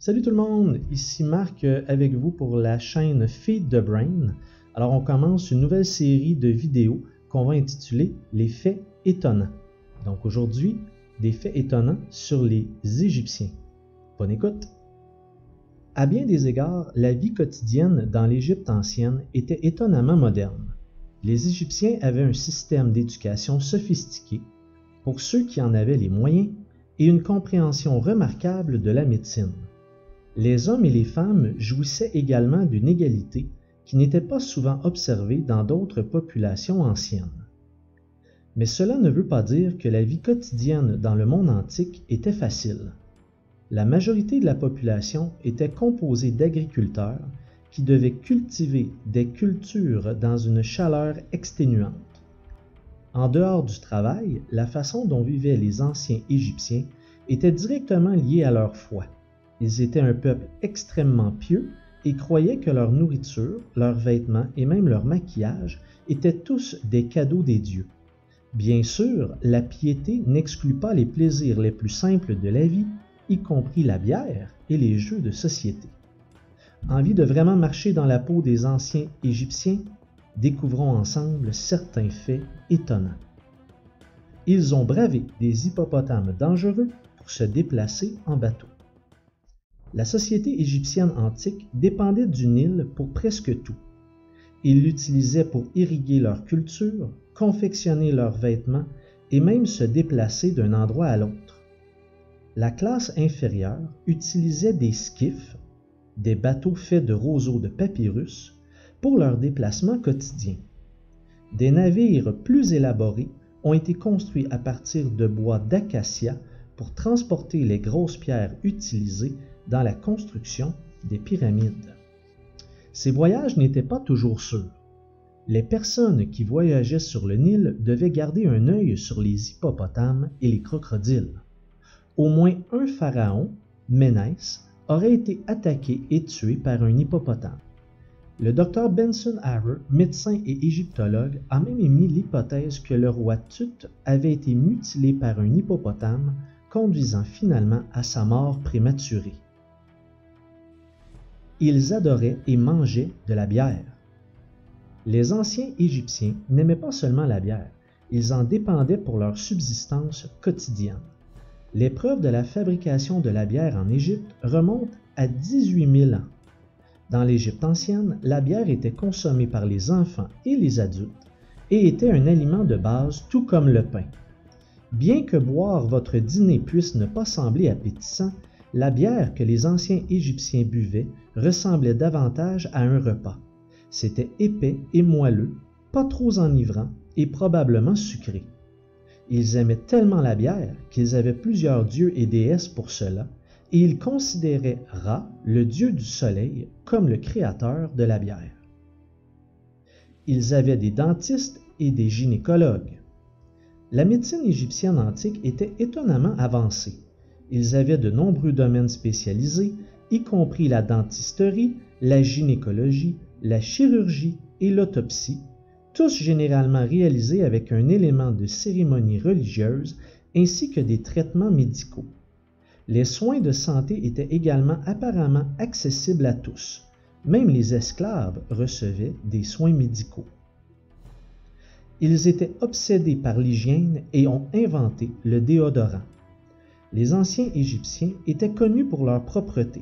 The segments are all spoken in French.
Salut tout le monde, ici Marc avec vous pour la chaîne Feed the Brain. Alors on commence une nouvelle série de vidéos qu'on va intituler Les faits étonnants. Donc aujourd'hui, des faits étonnants sur les Égyptiens. Bonne écoute! À bien des égards, la vie quotidienne dans l'Égypte ancienne était étonnamment moderne. Les Égyptiens avaient un système d'éducation sophistiqué pour ceux qui en avaient les moyens et une compréhension remarquable de la médecine. Les hommes et les femmes jouissaient également d'une égalité qui n'était pas souvent observée dans d'autres populations anciennes. Mais cela ne veut pas dire que la vie quotidienne dans le monde antique était facile. La majorité de la population était composée d'agriculteurs qui devaient cultiver des cultures dans une chaleur exténuante. En dehors du travail, la façon dont vivaient les anciens Égyptiens était directement liée à leur foi. Ils étaient un peuple extrêmement pieux et croyaient que leur nourriture, leurs vêtements et même leur maquillage étaient tous des cadeaux des dieux. Bien sûr, la piété n'exclut pas les plaisirs les plus simples de la vie, y compris la bière et les jeux de société. Envie de vraiment marcher dans la peau des anciens Égyptiens? Découvrons ensemble certains faits étonnants. Ils ont bravé des hippopotames dangereux pour se déplacer en bateau. La société égyptienne antique dépendait du Nil pour presque tout. Ils l'utilisaient pour irriguer leur culture, confectionner leurs vêtements et même se déplacer d'un endroit à l'autre. La classe inférieure utilisait des skiffs, des bateaux faits de roseaux de papyrus, pour leurs déplacements quotidiens. Des navires plus élaborés ont été construits à partir de bois d'acacia pour transporter les grosses pierres utilisées dans la construction des pyramides. Ces voyages n'étaient pas toujours sûrs. Les personnes qui voyageaient sur le Nil devaient garder un œil sur les hippopotames et les crocodiles. Au moins un pharaon, Ménès, aurait été attaqué et tué par un hippopotame. Le docteur Benson Harrer, médecin et égyptologue, a même émis l'hypothèse que le roi Tut avait été mutilé par un hippopotame, conduisant finalement à sa mort prématurée. Ils adoraient et mangeaient de la bière. Les anciens Égyptiens n'aimaient pas seulement la bière, ils en dépendaient pour leur subsistance quotidienne. Les preuves de la fabrication de la bière en Égypte remontent à 18 000 ans. Dans l'Égypte ancienne, la bière était consommée par les enfants et les adultes et était un aliment de base tout comme le pain. Bien que boire votre dîner puisse ne pas sembler appétissant, la bière que les anciens Égyptiens buvaient ressemblait davantage à un repas. C'était épais et moelleux, pas trop enivrant et probablement sucré. Ils aimaient tellement la bière qu'ils avaient plusieurs dieux et déesses pour cela, et ils considéraient Ra, le dieu du soleil, comme le créateur de la bière. Ils avaient des dentistes et des gynécologues. La médecine égyptienne antique était étonnamment avancée. Ils avaient de nombreux domaines spécialisés, y compris la dentisterie, la gynécologie, la chirurgie et l'autopsie, tous généralement réalisés avec un élément de cérémonie religieuse ainsi que des traitements médicaux. Les soins de santé étaient également apparemment accessibles à tous. Même les esclaves recevaient des soins médicaux. Ils étaient obsédés par l'hygiène et ont inventé le déodorant. Les anciens Égyptiens étaient connus pour leur propreté.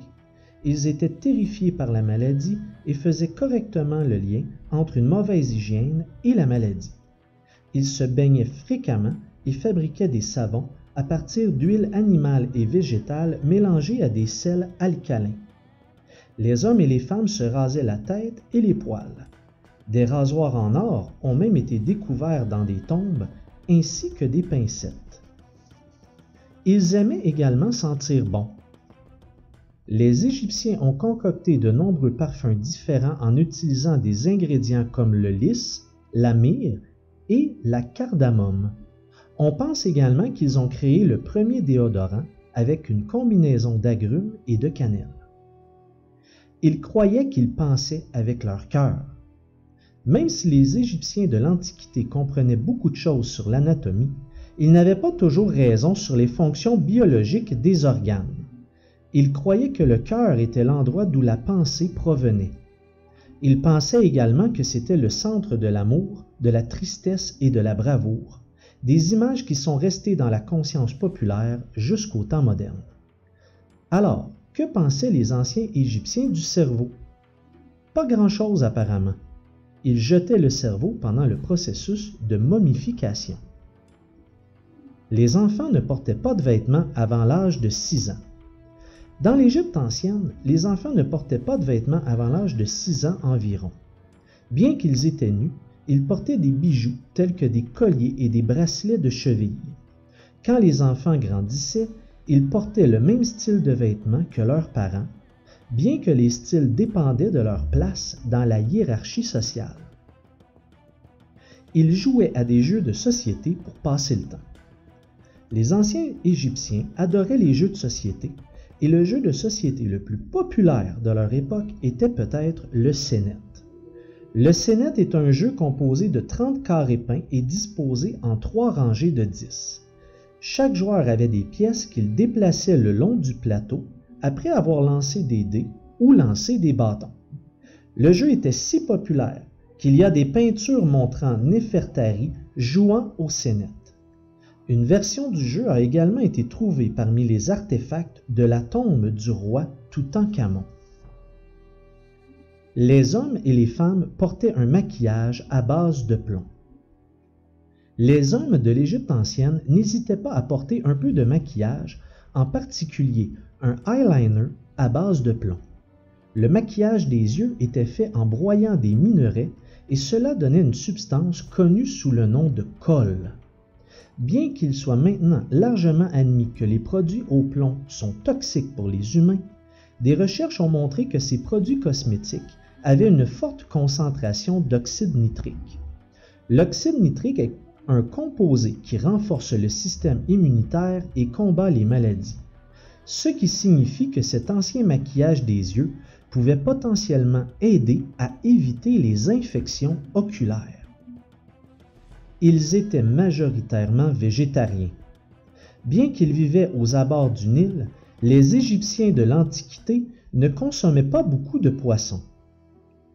Ils étaient terrifiés par la maladie et faisaient correctement le lien entre une mauvaise hygiène et la maladie. Ils se baignaient fréquemment et fabriquaient des savons à partir d'huiles animales et végétales mélangées à des sels alcalins. Les hommes et les femmes se rasaient la tête et les poils. Des rasoirs en or ont même été découverts dans des tombes, ainsi que des pincettes. Ils aimaient également sentir bon. Les Égyptiens ont concocté de nombreux parfums différents en utilisant des ingrédients comme le lys, la myrrhe et la cardamome. On pense également qu'ils ont créé le premier déodorant avec une combinaison d'agrumes et de cannelle. Ils croyaient qu'ils pensaient avec leur cœur. Même si les Égyptiens de l'Antiquité comprenaient beaucoup de choses sur l'anatomie, ils n'avaient pas toujours raison sur les fonctions biologiques des organes. Ils croyaient que le cœur était l'endroit d'où la pensée provenait. Ils pensaient également que c'était le centre de l'amour, de la tristesse et de la bravoure, des images qui sont restées dans la conscience populaire jusqu'au temps moderne. Alors, que pensaient les anciens Égyptiens du cerveau? Pas grand-chose apparemment. Ils jetaient le cerveau pendant le processus de momification. Les enfants ne portaient pas de vêtements avant l'âge de 6 ans. Dans l'Égypte ancienne, les enfants ne portaient pas de vêtements avant l'âge de 6 ans environ. Bien qu'ils étaient nus, ils portaient des bijoux tels que des colliers et des bracelets de cheville. Quand les enfants grandissaient, ils portaient le même style de vêtements que leurs parents, bien que les styles dépendaient de leur place dans la hiérarchie sociale. Ils jouaient à des jeux de société pour passer le temps. Les anciens Égyptiens adoraient les jeux de société, et le jeu de société le plus populaire de leur époque était peut-être le Sénet. Le Sénet est un jeu composé de 30 carrés peints et disposé en 3 rangées de 10. Chaque joueur avait des pièces qu'il déplaçait le long du plateau après avoir lancé des dés ou lancé des bâtons. Le jeu était si populaire qu'il y a des peintures montrant Néfertari jouant au Sénet. Une version du jeu a également été trouvée parmi les artefacts de la tombe du roi Toutankhamon. Les hommes et les femmes portaient un maquillage à base de plomb. Les hommes de l'Égypte ancienne n'hésitaient pas à porter un peu de maquillage, en particulier un eyeliner à base de plomb. Le maquillage des yeux était fait en broyant des minerais et cela donnait une substance connue sous le nom de colle. Bien qu'il soit maintenant largement admis que les produits au plomb sont toxiques pour les humains, des recherches ont montré que ces produits cosmétiques avaient une forte concentration d'oxyde nitrique. L'oxyde nitrique est un composé qui renforce le système immunitaire et combat les maladies, ce qui signifie que cet ancien maquillage des yeux pouvait potentiellement aider à éviter les infections oculaires. Ils étaient majoritairement végétariens. Bien qu'ils vivaient aux abords du Nil, les Égyptiens de l'Antiquité ne consommaient pas beaucoup de poissons.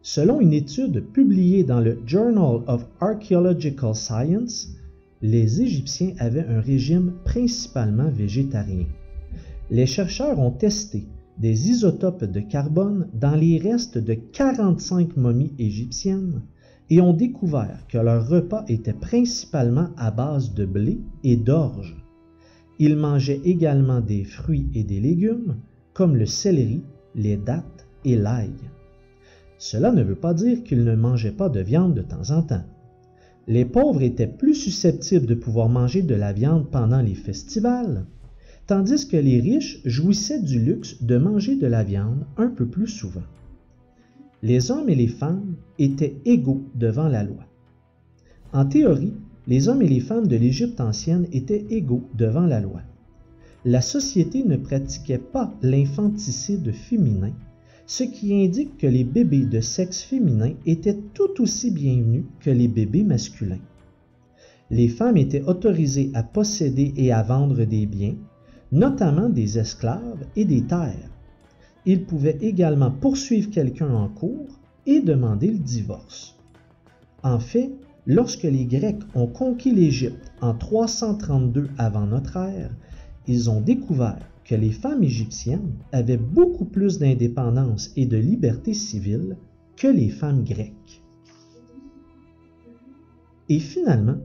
Selon une étude publiée dans le Journal of Archaeological Science, les Égyptiens avaient un régime principalement végétarien. Les chercheurs ont testé des isotopes de carbone dans les restes de 45 momies égyptiennes et ont découvert que leur repas était principalement à base de blé et d'orge. Ils mangeaient également des fruits et des légumes, comme le céleri, les dattes et l'ail. Cela ne veut pas dire qu'ils ne mangeaient pas de viande de temps en temps. Les pauvres étaient plus susceptibles de pouvoir manger de la viande pendant les festivals, tandis que les riches jouissaient du luxe de manger de la viande un peu plus souvent. Les hommes et les femmes étaient égaux devant la loi. En théorie, les hommes et les femmes de l'Égypte ancienne étaient égaux devant la loi. La société ne pratiquait pas l'infanticide féminin, ce qui indique que les bébés de sexe féminin étaient tout aussi bienvenus que les bébés masculins. Les femmes étaient autorisées à posséder et à vendre des biens, notamment des esclaves et des terres. Ils pouvaient également poursuivre quelqu'un en cour et demander le divorce. En fait, lorsque les Grecs ont conquis l'Égypte en 332 avant notre ère, ils ont découvert que les femmes égyptiennes avaient beaucoup plus d'indépendance et de liberté civile que les femmes grecques. Et finalement,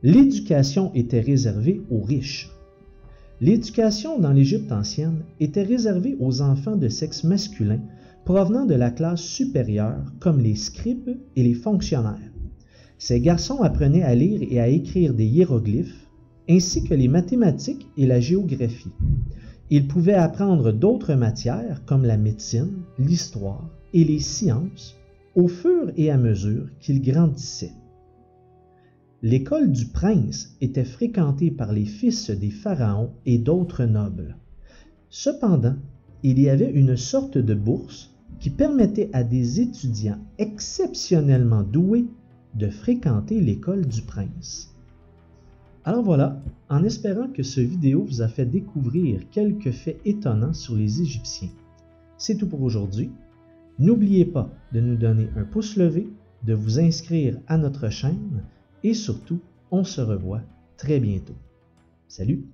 l'éducation était réservée aux riches. L'éducation dans l'Égypte ancienne était réservée aux enfants de sexe masculin provenant de la classe supérieure comme les scribes et les fonctionnaires. Ces garçons apprenaient à lire et à écrire des hiéroglyphes, ainsi que les mathématiques et la géographie. Ils pouvaient apprendre d'autres matières comme la médecine, l'histoire et les sciences au fur et à mesure qu'ils grandissaient. L'école du prince était fréquentée par les fils des pharaons et d'autres nobles. Cependant, il y avait une sorte de bourse qui permettait à des étudiants exceptionnellement doués de fréquenter l'école du prince. Alors voilà, en espérant que ce vidéo vous a fait découvrir quelques faits étonnants sur les Égyptiens. C'est tout pour aujourd'hui. N'oubliez pas de nous donner un pouce levé, de vous inscrire à notre chaîne et surtout, on se revoit très bientôt. Salut!